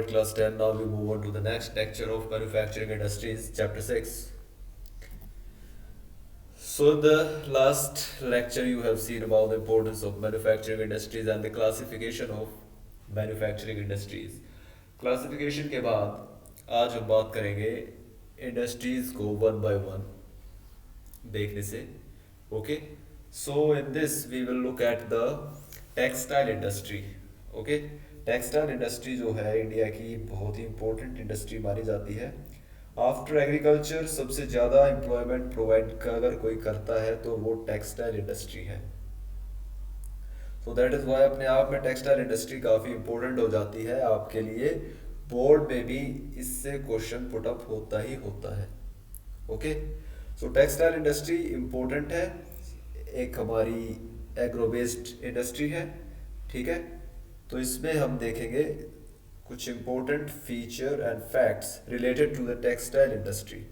started class 10. Now we move on to the next lecture of manufacturing industries, chapter 6. So, in the last lecture, you have seen about the importance of manufacturing industries and the classification of manufacturing industries. Classification के बाद आज हम बात करेंगे industries को one by one देखने से. Okay, so in this we will look at the textile industry. Okay, textile industry जो है इंडिया की बहुत ही इंपॉर्टेंट इंडस्ट्री मानी जाती है. आफ्टर एग्रीकल्चर सबसे ज़्यादा एम्प्लॉयमेंट प्रोवाइड अगर कोई करता है तो वो टेक्सटाइल इंडस्ट्री है. तो दैट इज़ वाई अपने आप में टेक्सटाइल इंडस्ट्री काफ़ी इंपॉर्टेंट हो जाती है आपके लिए. बोर्ड में भी इससे क्वेश्चन पुट अप होता ही होता है. ओके, सो टेक्सटाइल इंडस्ट्री इंपॉर्टेंट है, एक हमारी एग्रो बेस्ड इंडस्ट्री है. ठीक है, तो इसमें हम देखेंगे कुछ important feature and facts related to the textile industry.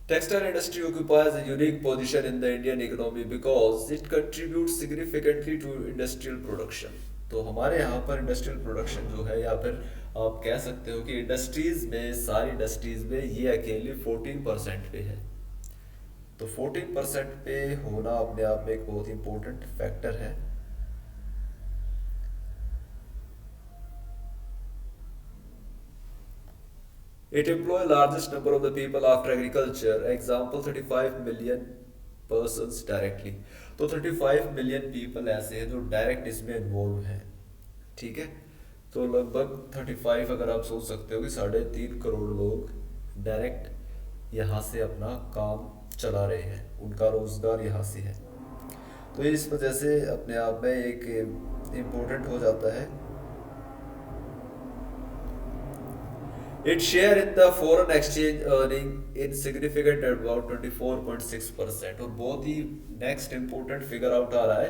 Textile industry occupies a unique position in the Indian economy because it contributes significantly to industrial production. तो हमारे यहाँ पर इंडस्ट्रियल प्रोडक्शन जो है, या फिर आप कह सकते हो कि इंडस्ट्रीज में, सारी इंडस्ट्रीज में ये अकेले 14% पे है. तो 14% पे होना अपने आप में एक बहुत इंपॉर्टेंट फैक्टर है. It employs largest number of the people after agriculture. Example 35 million persons directly. तो 35 मिलियन पीपल ऐसे हैं जो डायरेक्ट इसमें इन्वॉल्व हैं. ठीक है, तो लगभग 35, अगर आप सोच सकते हो कि 3.5 करोड़ लोग डायरेक्ट यहाँ से अपना काम चला रहे हैं, उनका रोजगार यहाँ से है. तो ये इस वजह से अपने आप में एक इम्पोर्टेंट हो जाता है. Its share in the foreign exchange earning insignificant at about 24.6%. और बहुत ही नेक्स्ट इम्पोर्टेंट फिगर आउट आ रहा है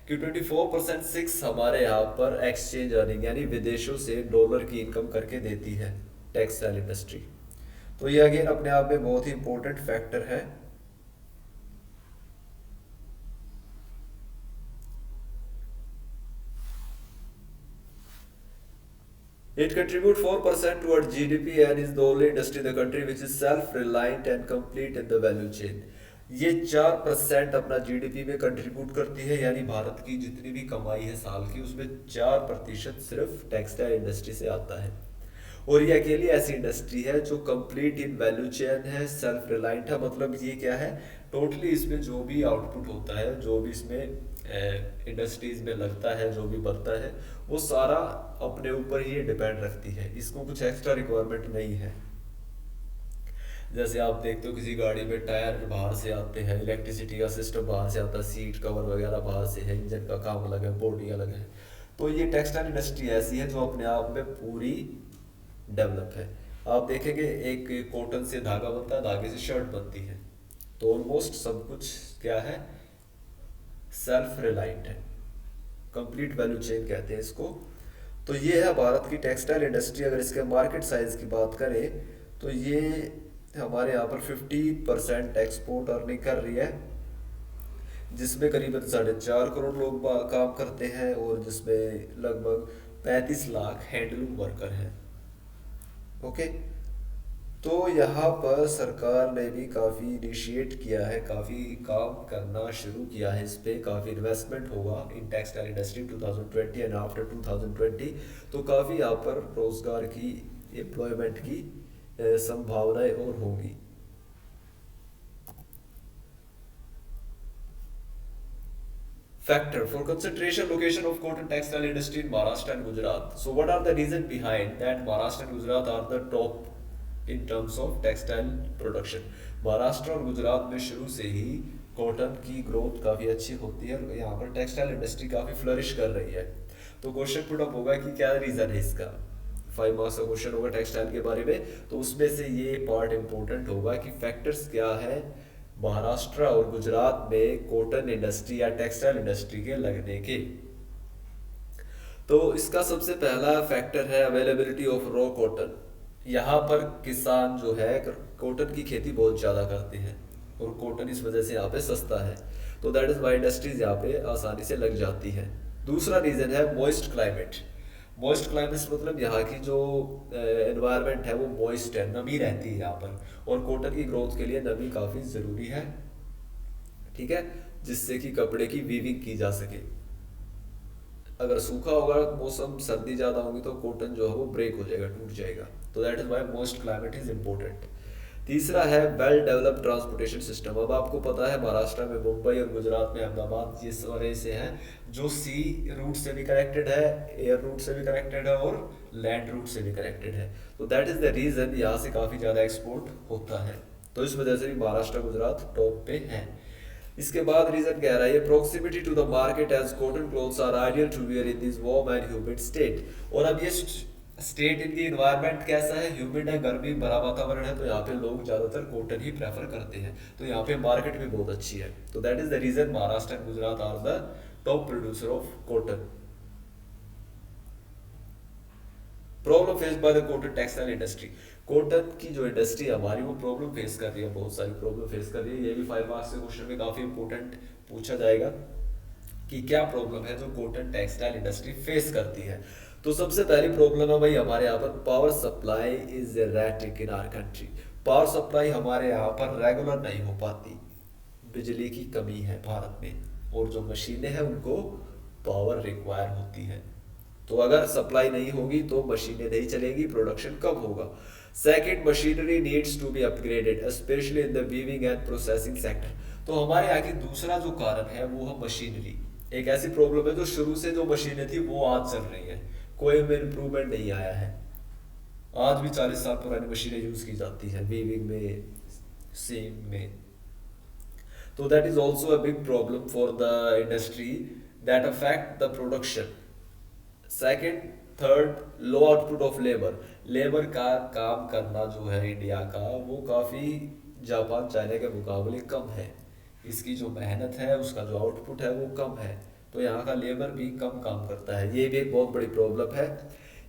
कि 24.6 हमारे यहाँ पर एक्सचेंज अर्निंग यानी विदेशों से डॉलर की इनकम करके देती है टेक्सटाइल इंडस्ट्री. तो ये अगेन अपने आप में बहुत ही इम्पोर्टेंट फैक्टर है. It contributes 4% towards GDP and is the only industry in the country which is self-reliant and complete in the value chain. ये 4% अपना GDP में कंट्रीब्यूट करती है, यानी भारत की जितनी भी कमाई है साल की उसमें 4% सिर्फ टेक्सटाइल इंडस्ट्री से आता है. और ये अकेली ऐसी इंडस्ट्री है जो कंप्लीट इन वैल्यू चेन है, सेल्फ रिलायंट है. मतलब ये क्या है, टोटली इसमें जो भी आउटपुट होता है, जो भी इसमें इंडस्ट्रीज में लगता है, जो भी बनता है, वो सारा अपने ऊपर ही डिपेंड रखती है. इसको कुछ एक्स्ट्रा रिक्वायरमेंट नहीं है. जैसे आप देखते हो किसी गाड़ी में टायर बाहर से आते हैं, इलेक्ट्रिसिटी का सिस्टम बाहर से आता है, सीट कवर वगैरह बाहर से है, इंजन का काम अलग है, बॉडी अलग है. तो ये टेक्सटाइल इंडस्ट्री ऐसी है जो अपने आप में पूरी डेवलप है. आप देखेंगे एक कॉटन से धागा बनता है, धागे से शर्ट बनती है. तो ऑलमोस्ट सब कुछ क्या है, सेल्फ रिलायंट है, कंप्लीट वैल्यू चेन कहते हैं इसको. तो ये है भारत की टेक्सटाइल इंडस्ट्री. अगर इसके मार्केट साइज की बात करें तो ये हमारे यहाँ पर 50% एक्सपोर्ट अर्निंग कर रही है, जिसमें करीबन 4.5 करोड़ लोग काम करते हैं और जिसमें लगभग 35 लाख हैंडलूम वर्कर हैं. ओके, तो यहाँ पर सरकार ने भी काफ़ी इनिशिएट किया है, काफ़ी काम करना शुरू किया है, इस पर काफ़ी इन्वेस्टमेंट होगा in textile industry 2020 and after 2020. तो काफ़ी यहाँ पर रोजगार की, एम्प्लॉयमेंट की संभावनाएं और होंगी. Factor for concentration location of cotton textile industry in Maharashtra and Gujarat. So what are the reason behind that Maharashtra and Gujarat are the top in terms of textile production? Maharashtra और गुजरात में शुरू से ही cotton की growth काफ़ी अच्छी होती है और यहाँ पर टेक्सटाइल इंडस्ट्री काफ़ी फ्लरिश कर रही है. तो क्वेश्चन पुट अप होगा कि क्या रीज़न है इसका. 5 मार्क्स का क्वेश्चन होगा टेक्सटाइल के बारे में, तो उसमें से ये पार्ट इंपॉर्टेंट होगा कि फैक्टर्स क्या है महाराष्ट्र और गुजरात में कॉटन इंडस्ट्री या टेक्सटाइल इंडस्ट्री के लगने के. तो इसका सबसे पहला फैक्टर है अवेलेबिलिटी ऑफ रॉ कॉटन. यहाँ पर किसान जो है कॉटन की खेती बहुत ज़्यादा करते हैं और कॉटन इस वजह से यहाँ पे सस्ता है. तो दैट इज वाई इंडस्ट्रीज यहाँ पे आसानी से लग जाती है। दूसरा रीजन है मॉइस्ट क्लाइमेट। मॉइस्ट क्लाइमेट मतलब यहाँ की जो एनवायरनमेंट है वो मॉइस्ट है, नमी रहती है यहाँ पर, और कॉटन की ग्रोथ के लिए नमी काफ़ी ज़रूरी है, ठीक है, जिससे कि कपड़े की वीविंग की जा सके। अगर सूखा होगा मौसम, सर्दी ज़्यादा होगी तो कॉटन जो है वो ब्रेक हो जाएगा, टूट जाएगा। तो that is why most climate is important. तीसरा है वेल डेवलप्ड ट्रांसपोर्टेशन सिस्टम। अब आपको पता है महाराष्ट्र में मुंबई और गुजरात में अहमदाबाद ये सारे से हैं जो सी रूट से भी कनेक्टेड है, एयर रूट से भी कनेक्टेड है और लैंड रूट से भी कनेक्टेड है। तो दैट इज़ द रीज़न यहाँ से काफ़ी ज़्यादा एक्सपोर्ट होता है, तो इस वजह से भी महाराष्ट्र गुजरात टॉप पे है। इसके बाद रीजन कह रहा है ये proximity to the market as cotton clothes are ideal to wear in this warm and humid state. और अब ये स्टेट, इनकी इन्वायरमेंट कैसा है, ह्यूमिड है, गर्मी भरा वातावरण है, तो यहाँ पे लोग ज्यादातर कॉटन ही प्रेफर करते हैं, तो यहाँ पे मार्केट भी बहुत अच्छी है। तो that is the reason Maharashtra and Gujarat are the top producer of cotton. Problem face by the cotton textile industry. Cotton की जो इंडस्ट्री है हमारी वो प्रॉब्लम फेस कर रही है, बहुत सारी प्रॉब्लम फेस कर रही है। ये भी 5 मार्क्स के क्वेश्चन में काफी इंपॉर्टेंट पूछा जाएगा कि क्या प्रॉब्लम है जो कॉटन टेक्सटाइल इंडस्ट्री फेस करती है। तो सबसे पहली प्रॉब्लम है भाई हमारे यहाँ पर power supply is erratic in our country. Power supply हमारे यहाँ पर रेगुलर नहीं हो पाती, बिजली की कमी है भारत में, और जो मशीनें हैं उनको पावर रिक्वायर होती है। तो अगर सप्लाई नहीं होगी तो मशीनें नहीं चलेगी, प्रोडक्शन कम होगा। Second, machinery needs to be upgraded specially in the weaving and processing sector. तो हमारे यहाँ की दूसरा जो कारण है वो है मशीनरी। एक ऐसी प्रॉब्लम है जो शुरू से जो मशीनें थी वो आज चल रही है, कोई में इम्प्रूवमेंट नहीं आया है। आज भी 40 साल पुरानी मशीनें यूज की जाती हैं वीविंग में, सेम में। तो that is also a big problem for the industry that affect the production. Second, third, low output of labour. Labour का काम करना जो है इंडिया का वो काफ़ी जापान चाइना के मुकाबले कम है। इसकी जो मेहनत है, उसका जो आउटपुट है वो कम है, तो यहाँ का लेबर भी कम काम करता है, ये भी एक बहुत बड़ी प्रॉब्लम है।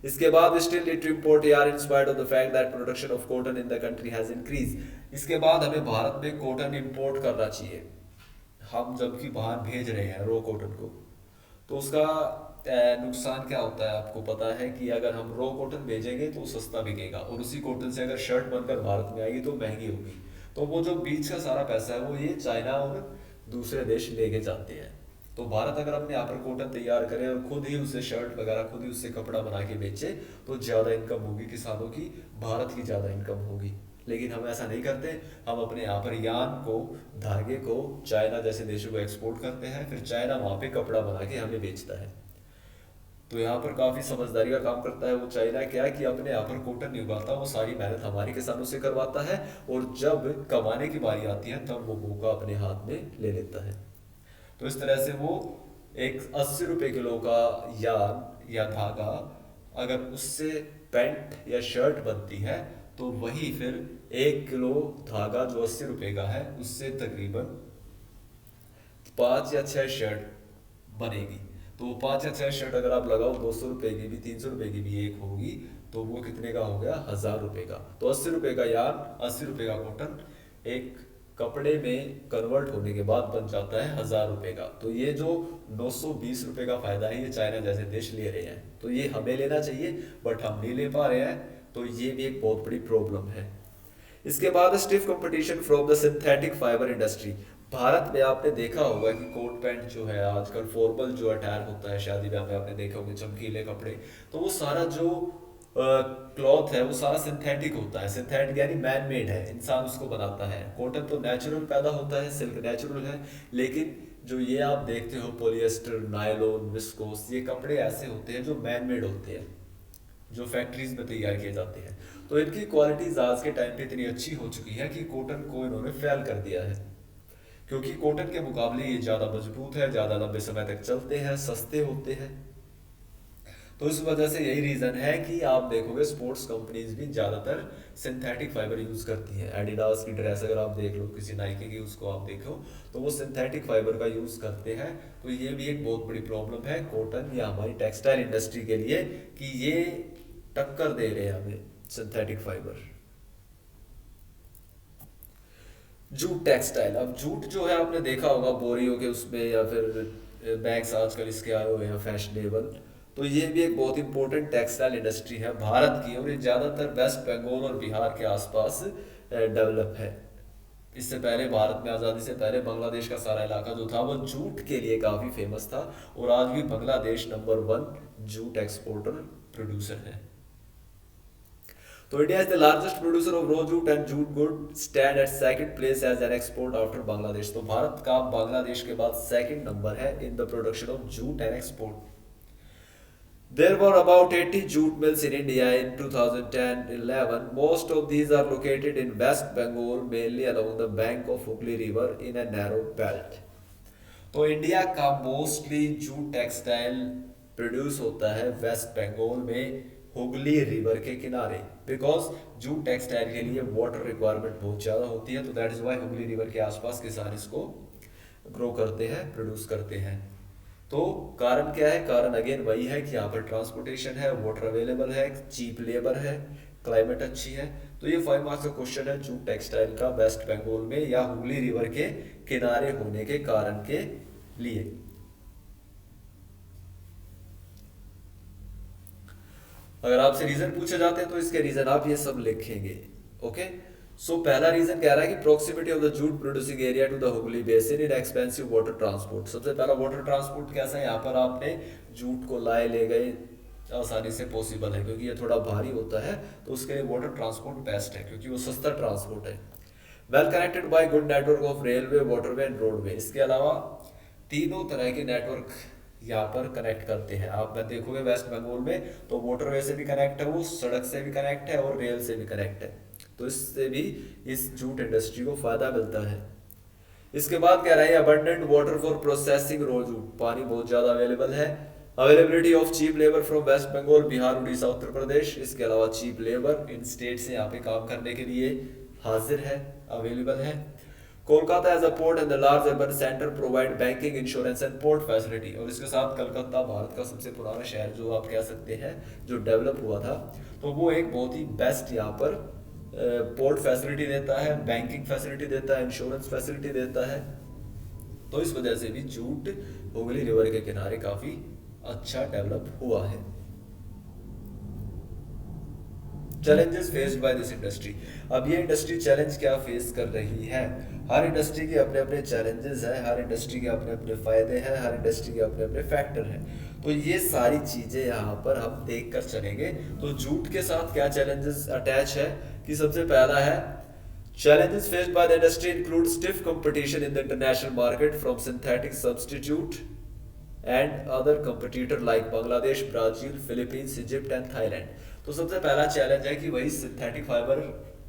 इसके बाद स्टिल नीड टू इम्पोर्ट यार in spite of the fact that production of cotton in the country has increase. इसके बाद हमें भारत में कॉटन इंपोर्ट करना चाहिए। हम जबकि बाहर भेज रहे हैं रॉ कॉटन को, तो उसका नुकसान क्या होता है आपको पता है कि अगर हम रॉ कॉटन भेजेंगे तो सस्ता बिकेगा, और उसी कॉटन से अगर शर्ट बनकर भारत में आएगी तो महंगी होगी। तो वो जो बीच का सारा पैसा है वो ये चाइना और दूसरे देश लेके जाते हैं। तो भारत अगर अपने यहाँ पर कॉटन तैयार करे और खुद ही उससे शर्ट वगैरह, खुद ही उससे कपड़ा बना के बेचे, तो ज़्यादा इनकम होगी किसानों की, भारत की ज़्यादा इनकम होगी। लेकिन हम ऐसा नहीं करते, हम अपने यहाँ पर यान को, धागे को चाइना जैसे देशों को एक्सपोर्ट करते हैं, फिर चाइना वहाँ पे कपड़ा बना के हमें बेचता है। तो यहाँ पर काफी समझदारी का काम करता है वो चाइना, क्या कि अपने यहाँ पर कॉटन नहीं उगाता, वो सारी मेहनत हमारे किसानों से करवाता है, और जब कमाने की बारी आती है तब वो मौका अपने हाथ में ले लेता है। तो इस तरह से वो एक 80 रुपए किलो का यार्न या धागा, अगर उससे पैंट या शर्ट बनती है तो वही फिर 1 किलो धागा जो 80 रुपए का है उससे तकरीबन 5 या 6 शर्ट बनेगी। तो 5 या 6 शर्ट अगर आप लगाओ, 200 रुपए की भी, 300 रुपए की भी एक होगी, तो वो कितने का हो गया, 1000 रुपए का। तो 80 रुपए का यार्न, 80 रुपए का कॉटन एक कपड़े में कन्वर्ट होने के बाद बन जाता है 1000 रुपए का। तो ये जो 920 रुपए का फायदा है ये चाइना जैसे देश ले रहे हैं, तो ये हमें लेना चाहिए बट हम नहीं ले पा रहे हैं, तो ये भी एक बहुत बड़ी प्रॉब्लम है। इसके बाद stiff competition from the synthetic fibre industry. Bharat में आपने देखा होगा कि कोट पैंट जो है आजकल फॉर्मल जो अटायर होता है शादी ब्याह में, आपने देखे होंगे चमकीले कपड़े, तो वो सारा जो क्लॉथ है वो सारा सिंथेटिक होता है। सिंथेटिक यानी मैन मेड है, इंसान उसको बनाता है। कॉटन तो नेचुरल पैदा होता है, सिल्क नेचुरल है, लेकिन जो ये आप देखते हो पॉलिएस्टर, नायलॉन, विस्कोस, ये कपड़े ऐसे होते हैं जो मैन मेड होते हैं, जो फैक्ट्रीज में तैयार किए जाते हैं। तो इनकी क्वालिटीज आज के टाइम पे इतनी अच्छी हो चुकी है कि कॉटन को इन्होंने फेल कर दिया है, क्योंकि कॉटन के मुकाबले ये ज़्यादा मजबूत है, ज़्यादा लंबे समय तक चलते हैं, सस्ते होते हैं। तो इस वजह से यही रीज़न है कि आप देखोगे स्पोर्ट्स कंपनीज भी ज़्यादातर सिंथेटिक फाइबर यूज़ करती हैं। एडिडास की ड्रेस अगर आप देख लो, किसी नाइकी की उसको आप देखो, तो वो सिंथेटिक फाइबर का यूज़ करते हैं। तो ये भी एक बहुत बड़ी प्रॉब्लम है कॉटन या हमारी टेक्सटाइल इंडस्ट्री के लिए कि ये टक्कर दे रहे हैं हमें सिंथेटिक फाइबर। जूट टेक्सटाइल, अब जूट जो है आपने देखा होगा बोरियों के उसमें या फिर बैग्स आजकल इसके आए हुए हैं फैशनेबल। तो ये भी एक बहुत इंपॉर्टेंट टेक्सटाइल इंडस्ट्री है भारत की, और ये ज़्यादातर वेस्ट बंगाल और बिहार के आसपास डेवलप है। इससे पहले भारत में आज़ादी से पहले बांग्लादेश का सारा इलाका जो था वो जूट के लिए काफ़ी फेमस था, और आज भी Bangladesh number 1 jute exporter producer है। तो India is the largest producer of raw jute and jute goods, stand at second place as an export after Bangladesh। तो भारत का बांग्लादेश के बाद सेकंड नंबर है in the production of jute and export। There were about 80 jute mills in India in 2010-11. Most of these are located in West Bengal, mainly along the bank of Hooghly River in a narrow belt। तो India का mostly jute textile produce होता है waste Bengal में Hooghly river के किनारे, because jute textile के लिए water requirement बहुत ज़्यादा होती है, तो that is why Hooghly river के आसपास किसान इसको ग्रो करते हैं, प्रोड्यूस करते हैं। तो कारण क्या है? कारण अगेन वही है कि यहाँ पर ट्रांसपोर्टेशन है, वाटर अवेलेबल है, चीप लेबर है, क्लाइमेट अच्छी है। तो ये 5 मार्क्स का क्वेश्चन है जूट टेक्सटाइल का वेस्ट बंगाल में या हुगली रिवर के किनारे होने के कारण के लिए। अगर आपसे रीजन पूछे जाते हैं तो इसके रीजन आप ये सब लिखेंगे। ओके, सो पहला रीजन कह रहा है कि proximity of the jute producing area to the Hooghly basin in expensive water transport. सबसे पहला वाटर ट्रांसपोर्ट कैसा है? यहाँ पर आपने जूट को लाए ले गए आसानी से पॉसिबल है, क्योंकि ये थोड़ा भारी होता है, तो उसके लिए वाटर ट्रांसपोर्ट बेस्ट है क्योंकि वो सस्ता ट्रांसपोर्ट है। Well connected by good network of railway, waterway and roadway. इसके अलावा तीनों तरह के नेटवर्क यहाँ पर कनेक्ट करते हैं। आप मैं देखोगे वेस्ट बंगाल में तो वाटरवे से भी कनेक्ट है, वो सड़क से भी कनेक्ट है और रेल से भी कनेक्ट है, तो इससे भी इस जूट इंडस्ट्री को फायदा मिलता है। इसके बाद कह रहा है abundant water for processing raw jute, पानी बहुत ज्यादा अवेलेबल है। Availability of cheap labour from West Bengal, Bihar, Orissa, Uttar Pradesh. इसके अलावा चीप लेबर इन स्टेट से यहाँ पे काम करने के लिए हाजिर है, अवेलेबल है। Kolkata as a port and the large urban centre provide banking, insurance and port facility. और इसके साथ कलकत्ता भारत का सबसे पुराना शहर जो आप कह सकते हैं जो डेवलप हुआ था, तो वो एक बहुत ही बेस्ट यहाँ पर पोर्ट फैसिलिटी देता है, बैंकिंग फैसिलिटी देता है, इंश्योरेंस फैसिलिटी देता है। तो इस वजह से भी जूट हुगली रिवर के किनारे काफी अच्छा डेवलप हुआ है। Challenges faced by this industry. अब ये इंडस्ट्री चैलेंज क्या फेस कर रही है? हर इंडस्ट्री के अपने अपने चैलेंजेस हैं, हर इंडस्ट्री के अपने अपने फायदे हैं, हर इंडस्ट्री के अपने अपने फैक्टर हैं। तो ये सारी चीजें यहाँ पर हम देख कर चलेंगे। तो जूट के साथ क्या चैलेंजेस अटैच है कि सबसे पहला है challenges faced by the industry include stiff competition in the international market from synthetic substitute and other competitor like Bangladesh, Brazil, Philippines, Egypt and Thailand। तो सबसे पहला चैलेंज है कि वही सिंथेटिक फाइबर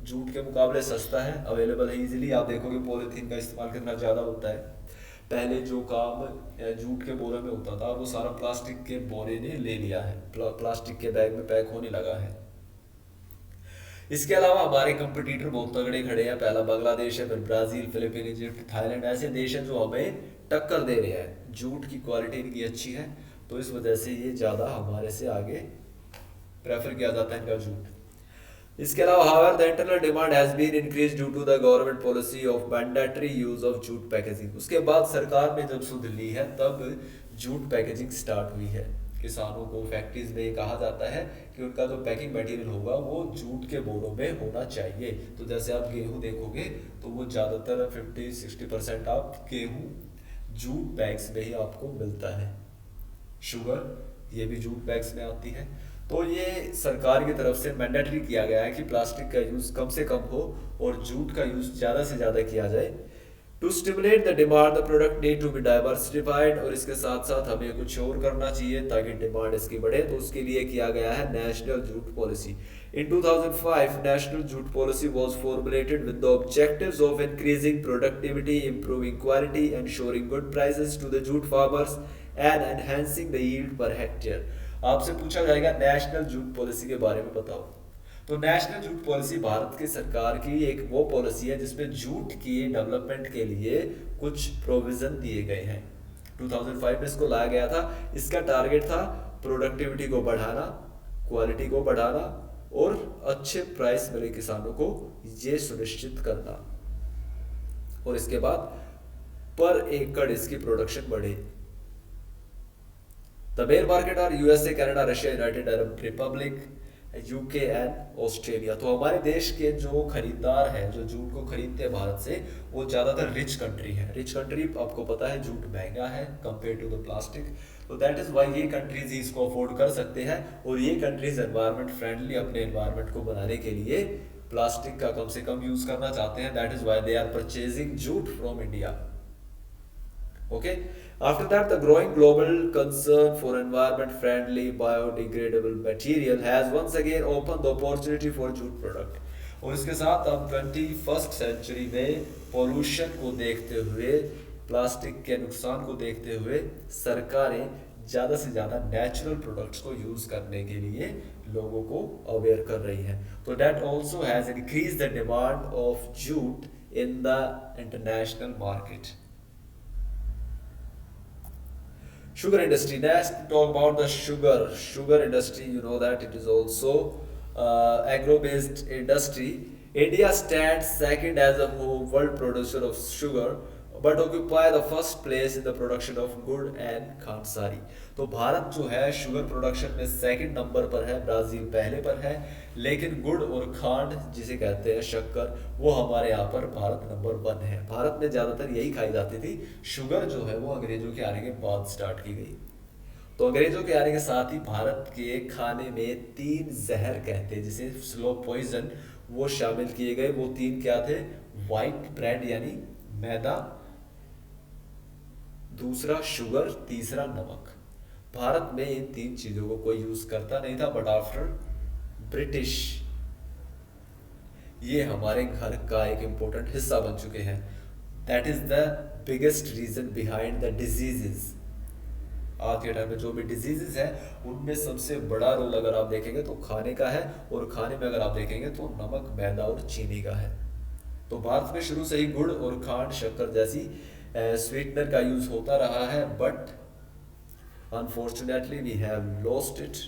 जूट के मुकाबले सस्ता है, अवेलेबल है इजीली। आप देखोगे पॉलीथीन का इस्तेमाल कितना ज़्यादा होता है। पहले जो काम जूट के बोरे में होता था वो सारा प्लास्टिक के बोरे ने ले लिया है, प्लास्टिक के बैग में पैक होने लगा है। इसके अलावा हमारे कंपटीटर बहुत तगड़े खड़े हैं, पहला बांग्लादेश है, फिर ब्राजील, फिलीपीन, इजिप्ट, थाईलैंड, ऐसे देश हैं जो हमें टक्कर दे रहे हैं। जूट की क्वालिटी इनकी अच्छी है, तो इस वजह से ये ज़्यादा हमारे से आगे प्रेफर किया जाता है इनका जूट। इसके अलावा however the internal demand has been increase due to the government policy of mandatory use of jute packaging. उसके बाद सरकार ने जब सुध ली है तब जूट पैकेजिंग स्टार्ट हुई है। किसानों को फैक्ट्रीज में कहा जाता है कि उनका जो पैकिंग मटेरियल होगा वो जूट के बोरों में होना चाहिए। तो जैसे आप गेहूं देखोगे तो वो ज़्यादातर 50-60% आप गेहूं जूट बैग्स में ही आपको मिलता है। शुगर ये भी जूट बैग्स में आती है। तो ये सरकार की तरफ से मैंडेटरी किया गया है कि प्लास्टिक का यूज़ कम से कम हो और जूट का यूज़ ज़्यादा से ज़्यादा किया जाए। To stimulate the demand the product need to be diversified. और इसके साथ साथ हमें कुछ और करना चाहिए ताकि डिमांड इसकी बढ़े, तो उसके लिए किया गया है national jute policy. In 2005, National Jute Policy was formulated with the objectives of increasing productivity, improving quality, ensuring good prices to the jute farmers, and enhancing the yield per hectare। आपसे पूछा जाएगा नेशनल जूट पॉलिसी के बारे में बताओ। तो national jute policy Bharat की सरकार की एक वो पॉलिसी है जिसमें जूट की डेवलपमेंट के लिए कुछ प्रोविजन दिए गए हैं। 2005 में इसको लाया गया था। इसका टारगेट था प्रोडक्टिविटी को बढ़ाना, क्वालिटी को बढ़ाना और अच्छे प्राइस मिले किसानों को, ये सुनिश्चित करना। और इसके बाद पर एकड़ इसकी प्रोडक्शन बढ़े। The main market are USA, Canada, Russia, United Arab Republic, UK and Australia. तो हमारे देश के जो खरीदार हैं, जो जूट को खरीदते हैं भारत से, वो ज़्यादातर रिच कंट्री है। रिच कंट्री, आपको पता है जूट महंगा है कंपेयर टू द प्लास्टिक, तो दैट इज़ वाई ये कंट्रीज ही इसको अफोर्ड कर सकते हैं। और ये कंट्रीज एनवायरनमेंट फ्रेंडली अपने एनवायरनमेंट को बनाने के लिए प्लास्टिक का कम से कम यूज़ करना चाहते हैं। That is why they are purchasing jute from India. Okay. After that, the growing global concern for environment-friendly, biodegradable material has once again opened the opportunity for jute product. और इसके साथ अब 21st century में pollution को देखते हुए, plastic के नुकसान को देखते हुए, सरकारें ज़्यादा से ज़्यादा नेचुरल प्रोडक्ट्स को यूज़ करने के लिए लोगों को अवेयर कर रही हैं। तो that also has increase the demand of jute in the international market. Sugar industry. Next, talk about the sugar industry. You know that it is also agro-based industry. India stands second as a whole world producer of sugar, but occupy the first place in the production of गुड़ and खांडसारी। तो भारत जो है sugar production में second number पर है, Brazil पहले पर है, लेकिन गुड़ और खांड जिसे कहते हैं शक्कर, वो हमारे यहाँ पर भारत नंबर 1 है। भारत में ज़्यादातर यही खाई जाती थी। शुगर जो है वो अंग्रेजों के आने के बाद स्टार्ट की गई। तो अंग्रेजों के आने के साथ ही भारत के खाने में 3 जहर कहते हैं जिसे स्लो पॉइजन, वो शामिल किए गए। वो 3 क्या थे? वाइट ब्रेड यानी मैदा, दूसरा शुगर, तीसरा नमक। भारत में इन 3 चीजों को कोई यूज करता नहीं था, बट आफ्टर ब्रिटिश ये हमारे घर का एक इंपॉर्टेंट हिस्सा बन चुके हैं। That is the biggest reason behind the diseases. आज के टाइम में जो भी डिजीजेस है उनमें सबसे बड़ा रोल अगर आप देखेंगे तो खाने का है, और खाने में अगर आप देखेंगे तो नमक, मैदा और चीनी का है। तो भारत में शुरू से ही गुड़ और खांड, शक्कर जैसी स्वीटनर का यूज होता रहा है, but unfortunately we have lost it.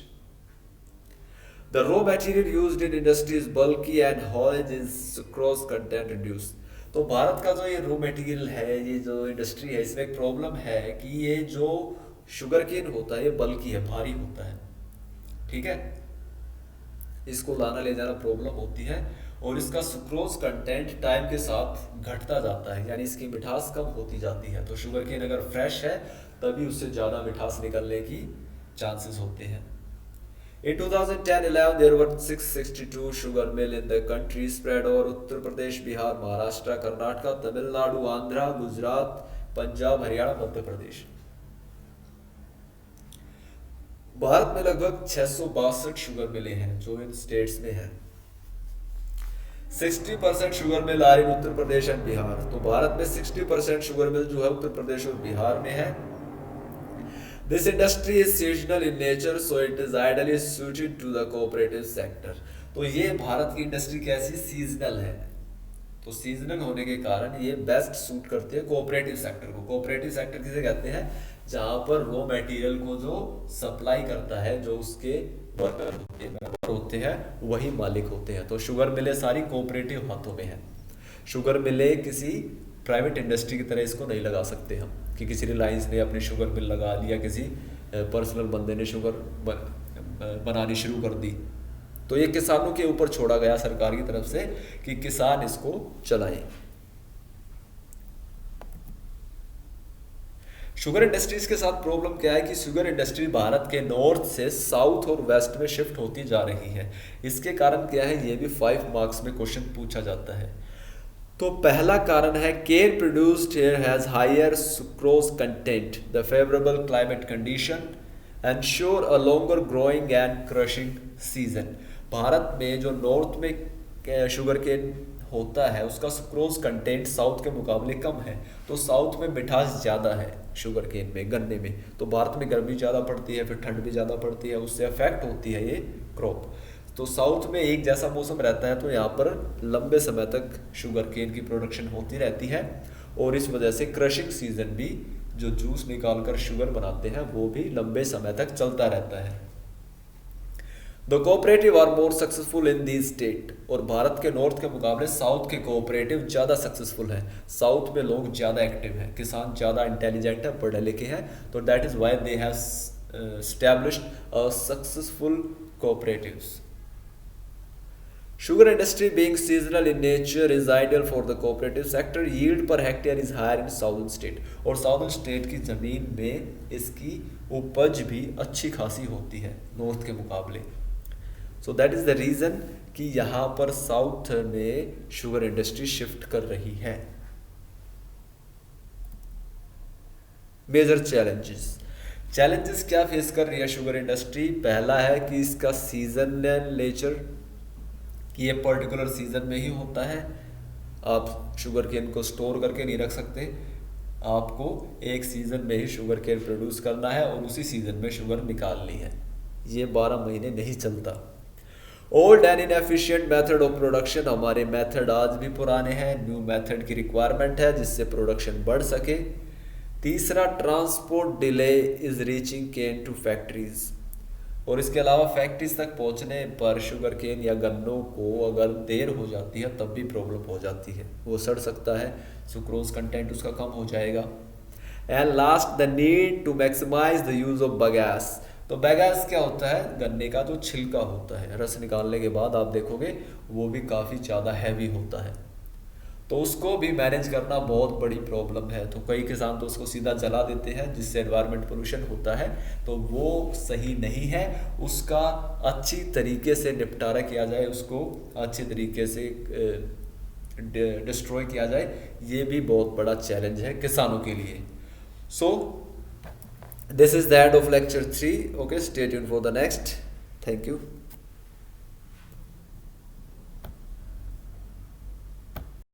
The raw material used in industry is bulky and haulage is sucrose content reduced. तो भारत का जो ये रॉ मटेरियल है, ये जो इंडस्ट्री है, इसमें एक प्रॉब्लम है कि ये जो शुगर केन होता है ये बल्कि है, भारी होता है, ठीक है। इसको लाना ले जाना प्रॉब्लम होती है, और इसका सुक्रोज कंटेंट टाइम के साथ घटता जाता है, यानी इसकी मिठास कम होती जाती है। तो शुगर केन अगर फ्रेश है तभी उससे ज़्यादा मिठास निकलने की चांसेस होते हैं। In 2010-11 there were 662 sugar mill in the country spread over Uttar Pradesh, Bihar, Maharashtra, Karnataka, Tamil Nadu, Andhra, Gujarat, Punjab, Haryana, Madhya Pradesh. Bharat में लगभग 662 शुगर मिलें हैं जो इन स्टेट्स में हैं। 60% sugar mill are in Uttar Pradesh and Bihar. तो भारत में 60% शुगर मिल जो है उत्तर प्रदेश और बिहार में है। This industry is seasonal in nature, so it is ideally suited to the cooperative sector. तो ये भारत की इंडस्ट्री कैसी सीजनल है, तो सीजनल होने के कारण ये बेस्ट सूट करती है कोऑपरेटिव सेक्टर को। कोऑपरेटिव सेक्टर किसे कहते हैं? जहाँ पर रॉ मटेरियल को जो सप्लाई करता है, जो उसके वर्कर होते हैं वही मालिक होते हैं। तो शुगर मिलें सारी कोऑपरेटिव हाथों में है। शुगर मिलें किसी प्राइवेट इंडस्ट्री की तरह इसको नहीं लगा सकते हम कि किसी रिलायंस ने अपनी शुगर मिल लगा लिया, किसी पर्सनल बंदे ने शुगर बनानी शुरू कर दी। तो ये किसानों के ऊपर छोड़ा गया सरकार की तरफ से कि किसान इसको चलाएं। शुगर इंडस्ट्रीज के साथ प्रॉब्लम क्या है कि शुगर इंडस्ट्री भारत के नॉर्थ से साउथ और वेस्ट में शिफ्ट होती जा रही है। इसके कारण क्या है, ये भी 5 मार्क्स में क्वेश्चन पूछा जाता है। तो पहला कारण है cane produced here has higher sucrose content, the favourable climate condition ensure a longer growing and crushing season. Bharat में जो नॉर्थ में शुगर केन होता है उसका सुक्रोज कंटेंट साउथ के मुकाबले कम है। तो साउथ में मिठास ज़्यादा है शुगर केन में, गन्ने में। तो भारत में गर्मी ज़्यादा पड़ती है, फिर ठंड भी ज़्यादा पड़ती है, उससे अफेक्ट होती है ये क्रॉप। तो साउथ में एक जैसा मौसम रहता है, तो यहाँ पर लंबे समय तक शुगर केन की प्रोडक्शन होती रहती है, और इस वजह से क्रशिंग सीजन भी, जो जूस निकाल कर शुगर बनाते हैं, वो भी लंबे समय तक चलता रहता है। The cooperative are more successful in the state, और भारत के नॉर्थ के मुकाबले साउथ के कोऑपरेटिव ज़्यादा सक्सेसफुल है। साउथ में लोग ज़्यादा एक्टिव हैं, किसान ज़्यादा इंटेलिजेंट है, पढ़े लिखे हैं, तो that is why they have established a successful cooperatives. Sugar industry being seasonal in nature is ideal for the cooperative sector. Yield per hectare is higher in southern state, और southern state की ज़मीन में इसकी उपज भी अच्छी खासी होती है नॉर्थ के मुकाबले। So that is the reason कि यहाँ पर साउथ में शुगर इंडस्ट्री शिफ्ट कर रही है। मेजर चैलेंजेस क्या फेस कर रही है शुगर इंडस्ट्री? पहला है कि इसका सीजनल नेचर, कि ये पर्टिकुलर सीजन में ही होता है। आप शुगर केन को स्टोर करके नहीं रख सकते, आपको एक सीजन में ही शुगर केन प्रोड्यूस करना है और उसी सीजन में शुगर निकालनी है। ये 12 महीने नहीं चलता। Old and inefficient method of production, हमारे मेथड आज भी पुराने हैं, न्यू मेथड की रिक्वायरमेंट है जिससे प्रोडक्शन बढ़ सके। तीसरा, transport delay is reaching cane to factories, और इसके अलावा फैक्ट्रीज तक पहुंचने पर शुगर केन या गन्नों को अगर देर हो जाती है तब भी प्रॉब्लम हो जाती है, वो सड़ सकता है, सुक्रोज कंटेंट उसका कम हो जाएगा। And last, the need to maximise the use of bagasse. तो बगैस क्या होता है? गन्ने का जो छिलका होता है, रस निकालने के बाद आप देखोगे वो भी काफ़ी ज़्यादा हैवी होता है, तो उसको भी मैनेज करना बहुत बड़ी प्रॉब्लम है। तो कई किसान तो उसको सीधा जला देते हैं जिससे एनवायरनमेंट पोल्यूशन होता है, तो वो सही नहीं है। उसका अच्छी तरीके से निपटारा किया जाए, उसको अच्छी तरीके से डिस्ट्रॉय किया जाए, ये भी बहुत बड़ा चैलेंज है किसानों के लिए। So this is the end of lecture 3. Okay, stay tuned for the next. Thank you.